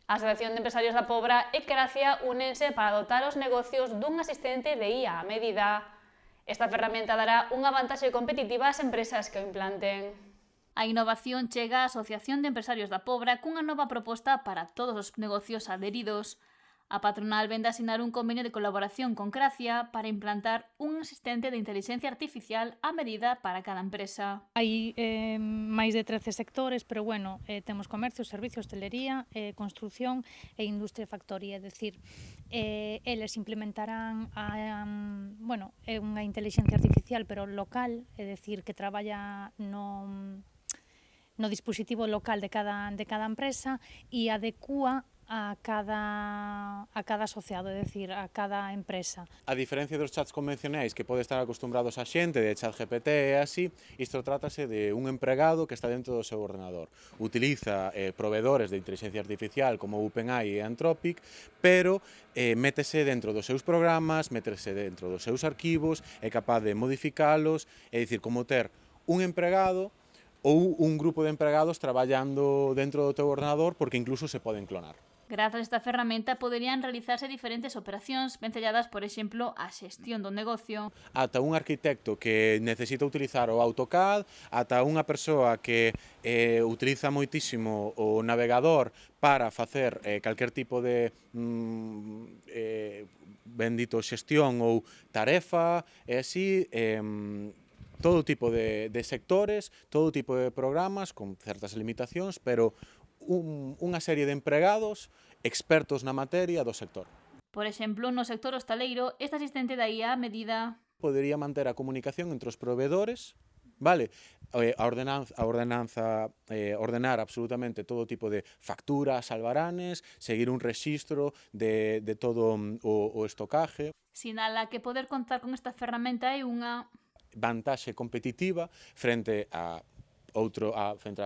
A Asociación de Empresarios da Pobra e Cracia únense para dotar os negocios dun asistente de IA a medida. Esta ferramenta dará unha vantaxe competitiva ás empresas que o implanten. A innovación chega á Asociación de Empresarios da Pobra cunha nova proposta para todos os negocios adheridos. A patronal vende asinar un convenio de colaboración con Cracia para implantar un asistente de inteligencia artificial a medida para cada empresa. Hai máis de 13 sectores, pero bueno, temos comercio, servicios, hostelería, construción e industria factoría, é dicir, eles implementarán unha inteligencia artificial pero local, é dicir, que traballa no dispositivo local de cada empresa e adecúa a cada asociado, é dicir, a cada empresa. A diferencia dos chats convencionais que pode estar acostumbrados a xente de ChatGPT e así, isto trátase de un empregado que está dentro do seu ordenador. Utiliza proveedores de inteligencia artificial como OpenAI e Anthropic, pero métese dentro dos seus programas, métese dentro dos seus arquivos, é capaz de modificalos, é dicir, como ter un empregado ou un grupo de empregados traballando dentro do teu ordenador porque incluso se poden clonar. Grazas a esta ferramenta poderían realizarse diferentes operacións vencelladas, por exemplo, a xestión do negocio. Ata un arquitecto que necesita utilizar o AutoCAD, ata unha persoa que utiliza moitísimo o navegador para facer calquer tipo de bendito xestión ou tarefa, e así todo tipo de sectores, todo tipo de programas con certas limitacións, pero unha serie de empregados expertos na materia do sector. Por exemplo, no sector hostaleiro, este asistente da IA a medida Podería manter a comunicación entre os proveedores, vale? Ordenar absolutamente todo tipo de facturas, albaranes, seguir un rexistro de todo o estocaje. sinala que poder contar con esta ferramenta é unha vantaxe competitiva frente a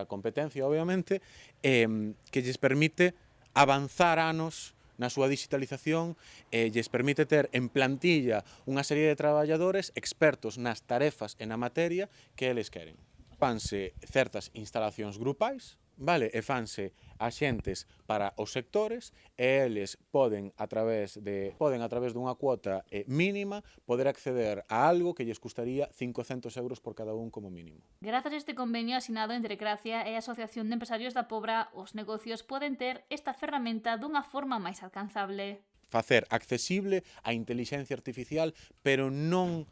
competencia, obviamente, que lles permite avanzar anos na súa digitalización e lles permite ter en plantilla unha serie de traballadores expertos nas tarefas e na materia que eles queren. Fanse certas instalacións grupais, vale? E fanse axentes para os sectores e eles poden a través dunha cuota mínima poder acceder a algo que lles custaría 500 euros por cada un como mínimo. Grazas a este convenio asinado entre Cracia e a Asociación de Empresarios da Pobra, os negocios poden ter esta ferramenta dunha forma máis alcanzable. Facer accesible a inteligencia artificial, pero non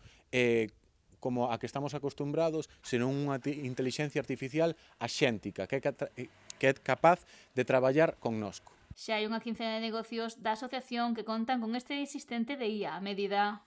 como a que estamos acostumbrados, senón unha inteligencia artificial axéntica, que é capaz de traballar connosco. Xa hai unha quincena de negocios da asociación que contan con este asistente de IA a medida.